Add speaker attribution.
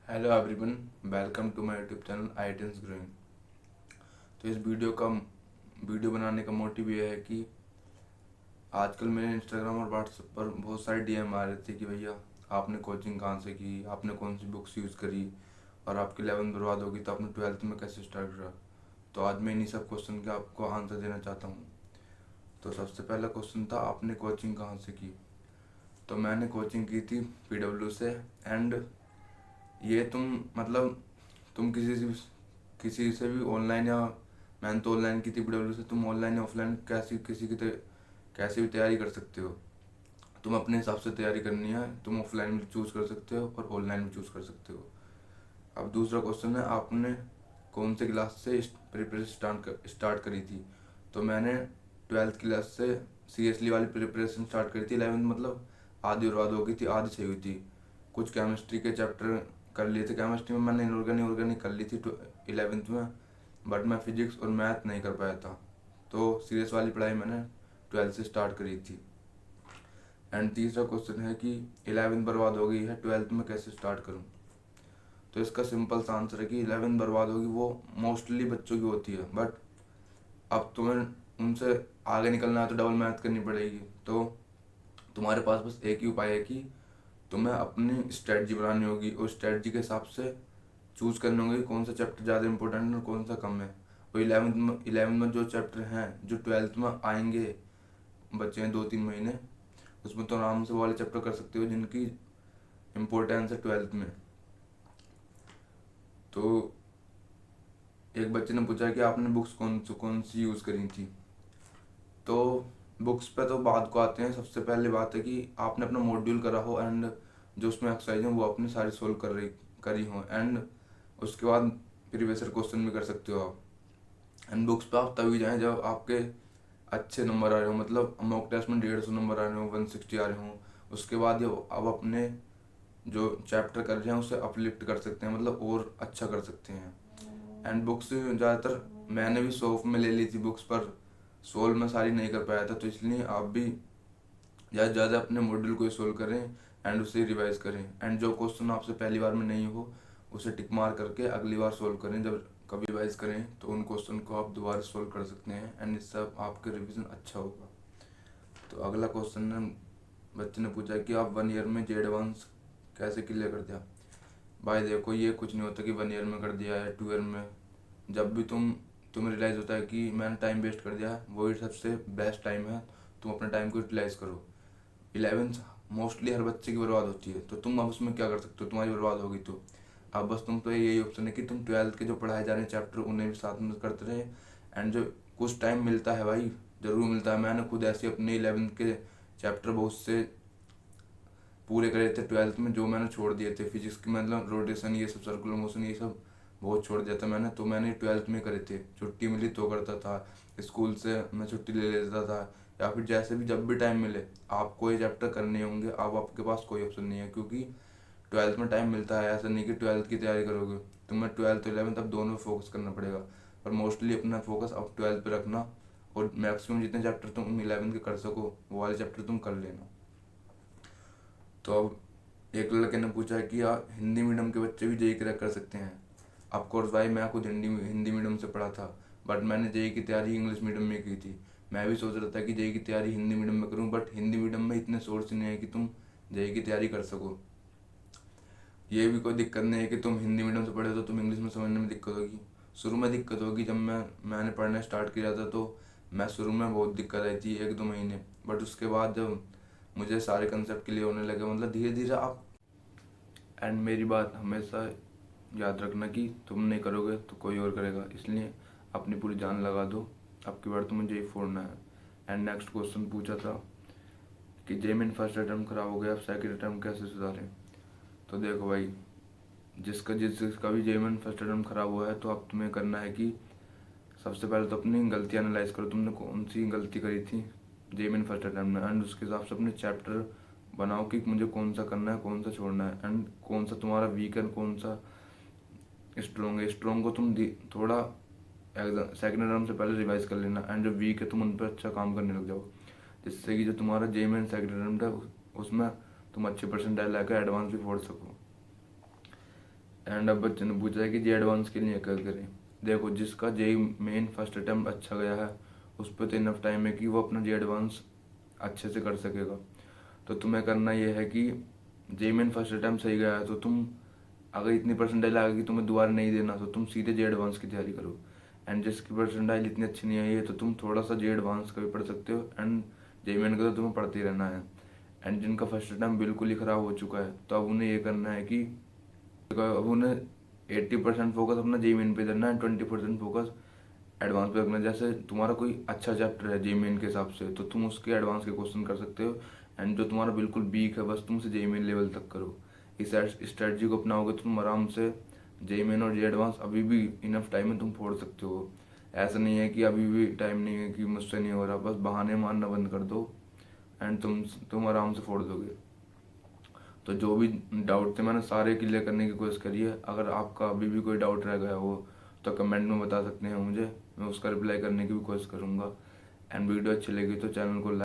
Speaker 1: Hello everyone, welcome to my YouTube channel Itens growing. तो इस video बनाने का मोटिव ये है कि आजकल मेरे इंस्टाग्राम और व्हाट्सएप पर बहुत सारे डीएम आ रहे थे कि भैया आपने कोचिंग कहाँ से की, आपने कौन सी बुक्स यूज़ करी और आपकी 11th बर्बाद होगी तो आपने 12th में कैसे स्टार्ट करा। तो आज मैं इन्हीं सब क्वेश्चन के आपको आंसर देना चाहता हूँ। तो सबसे पहला क्वेश्चन था, आपने कोचिंग कहाँ से की। तो मैंने कोचिंग की थी PW से। एंड ये तुम किसी से भी ऑनलाइन या मैंने तो ऑनलाइन की थी PW से, तुम ऑनलाइन या ऑफलाइन कैसी भी तैयारी कर सकते हो। तुम अपने हिसाब से तैयारी करनी है, तुम ऑफलाइन भी चूज़ कर सकते हो और ऑनलाइन भी चूज़ कर सकते हो। अब दूसरा क्वेश्चन है, आपने कौन से क्लास से प्रिपरेशन स्टार्ट करी थी। तो मैंने 12th क्लास से सीरियसली वाली प्रिपरेशन स्टार्ट करी थी। 11th आधी बर्बाद हो गई थी, आधी सही हुई थी। कुछ केमिस्ट्री के चैप्टर कर लिए थे। केमिस्ट्री में मैंने इनऑर्गेनिक कर ली थी 11th में, बट मैं फिजिक्स और मैथ नहीं कर पाया था। तो सीरियस वाली पढ़ाई मैंने 12th से स्टार्ट करी थी। एंड तीसरा क्वेश्चन है कि 11th बर्बाद हो गई है, 12th में कैसे स्टार्ट करूँ। तो इसका सिंपल सा आंसर है कि 11th बर्बाद होगी वो मोस्टली बच्चों की होती है, बट अब तुम्हें उनसे आगे निकलना है तो डबल मेहनत करनी पड़ेगी। तो तुम्हारे पास बस एक ही उपाय है कि तुम्हें अपनी स्ट्रेटजी बनानी होगी और स्ट्रेटजी के हिसाब से चूज करने होंगे कि कौन सा चैप्टर ज़्यादा इंपॉर्टेंट है और कौन सा कम है। और 11th में जो चैप्टर हैं जो 12th में आएंगे, बच्चे हैं 2-3 महीने, उसमें तो आराम से वो वाले चैप्टर कर सकते हो जिनकी इम्पोर्टेंस है 12th में। तो एक बच्चे ने पूछा कि आपने बुक्स कौन सी यूज़ करी थी। तो बुक्स पे तो बात को आते हैं। सबसे पहले बात है कि आपने अपना मॉड्यूल करा हो एंड जो उसमें एक्सरसाइज है वो आपने सारी सोल्व करी हो। एंड उसके बाद प्रीवियस क्वेश्चन भी कर सकते हो आप। एंड बुक्स पे आप तभी जाएं जब आपके अच्छे नंबर आ रहे हो, मतलब मॉक टेस्ट में 150 नंबर आ रहे हो, 160 आ रहे हो। उसके बाद ये अब अपने जो चैप्टर कर रहे हैं उसे अपलिफ्ट कर सकते हैं, मतलब और अच्छा कर सकते हैं। एंड बुक्स ज़्यादातर मैंने भी सॉफ्ट में ले ली थी बुक्स, पर सोल्व में सारी नहीं कर पाया था। तो इसलिए आप भी ज़्यादा से ज़्यादा अपने मॉड्यूल को सोल्व करें एंड उसे रिवाइज करें। एंड जो क्वेश्चन आपसे पहली बार में नहीं हो उसे टिक मार करके अगली बार सोल्व करें। जब कभी रिवाइज करें तो उन क्वेश्चन को आप दोबारा सोल्व कर सकते हैं एंड इससे आपके रिवीजन अच्छा होगा। तो अगला क्वेश्चन है, बच्चे ने पूछा कि आप 1 ईयर में जे एडवांस कैसे क्लियर कर दिया। भाई देखो, ये कुछ नहीं होता कि 1 ईयर में कर दिया है, 2 ईयर में। जब भी तुम्हें रियलाइज़ होता है कि मैंने टाइम वेस्ट कर दिया, वही सबसे बेस्ट टाइम है। तुम अपने टाइम को यूटिलाइज करो। 11th मोस्टली हर बच्चे की बर्बाद होती है, तो तुम अब उसमें क्या कर सकते हो, तुम्हारी बर्बाद होगी तो अब बस तुम तो यही ऑप्शन है कि तुम 12th के जो पढ़ाए जा रहे हैं चैप्टर उन्हें भी साथ में करते रहे। एंड जो कुछ टाइम मिलता है भाई, ज़रूर मिलता है। मैंने खुद ऐसे अपने 11th के चैप्टर बहुत से पूरे करे थे 12th में, जो मैंने छोड़ दिए थे। फिजिक्स की मतलब रोटेशन, ये सब सर्कुलर मोशन, ये सब बहुत छोड़ दिया था मैंने। तो मैंने 12th में करे थे, छुट्टी मिली तो करता था, स्कूल से मैं छुट्टी ले लेता था, या फिर जैसे भी जब भी टाइम मिले आपको ये चैप्टर करने होंगे। अब आपके पास कोई ऑप्शन नहीं है, क्योंकि 12th में टाइम मिलता है। ऐसा नहीं कि 12th की तैयारी करोगे, तुम्हें 12th और 11th अब दोनों में फोकस करना पड़ेगा। पर मोस्टली अपना फोकस अब 12th पे रखना, और मैक्सिमम जितने चैप्टर तुम 11th के कर सको वो वाले चैप्टर तुम कर लेना। तो अब एक लड़के ने पूछा कि आप हिंदी मीडियम के बच्चे भी जेई क्रैक कर सकते हैं। ऑफकोर्स भाई, मैं खुद हिंदी मीडियम से पढ़ा था, बट मैंने जेई की तैयारी इंग्लिश मीडियम में की थी। मैं भी सोच रहा था कि जेई की तैयारी हिंदी मीडियम में करूं, बट हिंदी मीडियम में इतने सोर्स नहीं है कि तुम जेई की तैयारी कर सको। ये भी कोई दिक्कत नहीं है कि तुम हिंदी मीडियम से पढ़े तो तुम इंग्लिश में समझने में दिक्कत होगी। शुरू में दिक्कत होगी। जब मैंने पढ़ना स्टार्ट किया था तो मैं शुरू में बहुत दिक्कत आई थी, 1-2 महीने। बट उसके बाद जब मुझे सारे कंसेप्ट क्लियर होने लगे, मतलब धीरे धीरे आप। एंड मेरी बात हमेशा याद रखना कि तुम नहीं करोगे तो कोई और करेगा, इसलिए अपनी पूरी जान लगा दो। अब की बार तो मुझे ही फोड़ना है। एंड नेक्स्ट क्वेश्चन पूछा था कि जेमिन फर्स्ट अटैम्प्ट खराब हो गया, अब सेकंड अटैम्प्ट कैसे सुधारें। तो देखो भाई, जिसका भी जेमिन फर्स्ट अटैम्प्ट खराब हुआ है, तो अब तुम्हें करना है कि सबसे पहले तो अपनी गलती एनालाइज करो, तुमने कौन सी गलती करी थी जेमिन फर्स्ट अटैम्प्ट में। एंड उसके हिसाब से अपने चैप्टर बनाओ कि मुझे कौन सा करना है, कौन सा छोड़ना है, एंड कौन सा तुम्हारा वीक है, कौन सा स्ट्रॉन्ग है। स्ट्रॉन्ग को तुम थोड़ा एग्जाम सेकेंड एग्जाम से पहले रिवाइज कर लेना, एंड जो वीक है तुम उन पर अच्छा काम करने लग जाओ, जिससे कि जो तुम्हारा जेईई सेकेंड अटेम्प्ट है उसमें तुम अच्छे परसेंटाइल लाकर एडवांस भी फोड़ सको। एंड अब बच्चे ने पूछा है कि जे एडवांस के लिए क्या करें। देखो, जिसका जे मेन फर्स्ट अटेम्प्ट अच्छा गया है उस पर तो इनफ टाइम है कि वो अपना जे एडवांस अच्छे से कर सकेगा। तो तुम्हें करना ये है कि जे मेन फर्स्ट अटेम्प्ट सही गया है तो तुम अगर इतनी परसेंटाइल आ गई कि तुम्हें दोबारा नहीं देना तो तुम सीधे जे एडवांस की तैयारी करो। एंड जिसकी परसेंटाइल इतनी अच्छी नहीं आई है तो तुम थोड़ा सा जे एडवांस का भी पढ़ सकते हो एंड जे मेन का तो तुम्हें पढ़ते ही रहना है। एंड जिनका फर्स्ट अटेम्प्ट बिल्कुल ही ख़राब हो चुका है तो अब उन्हें ये करना है कि अब उन्हें 80% फोकस अपना जे मेन पे करना है, 20% फोकस एडवांस पे रखना है। जैसे तुम्हारा कोई अच्छा चैप्टर है जे मेन के हिसाब से तो तुम उसके एडवांस के क्वेश्चन कर सकते हो। एंड जो तुम्हारा बिल्कुल वीक है बस तुम उसे जे मेन लेवल तक करो। इस स्ट्रेटजी को अपनाओगे तो तुम आराम से जे मेन और जे एडवांस अभी भी इनफ टाइम में तुम फोड़ सकते हो। ऐसा नहीं है कि अभी भी टाइम नहीं है कि मुझसे नहीं हो रहा, बस बहाने मारना बंद कर दो एंड तुम आराम से फोड़ दोगे। तो जो भी डाउट थे मैंने सारे क्लियर करने की कोशिश करी है। अगर आपका अभी भी कोई डाउट रह गया हो तो कमेंट में बता सकते हैं मुझे, मैं उसका रिप्लाई करने की भी कोशिश करूँगा। एंड वीडियो अच्छी लगी तो चैनल को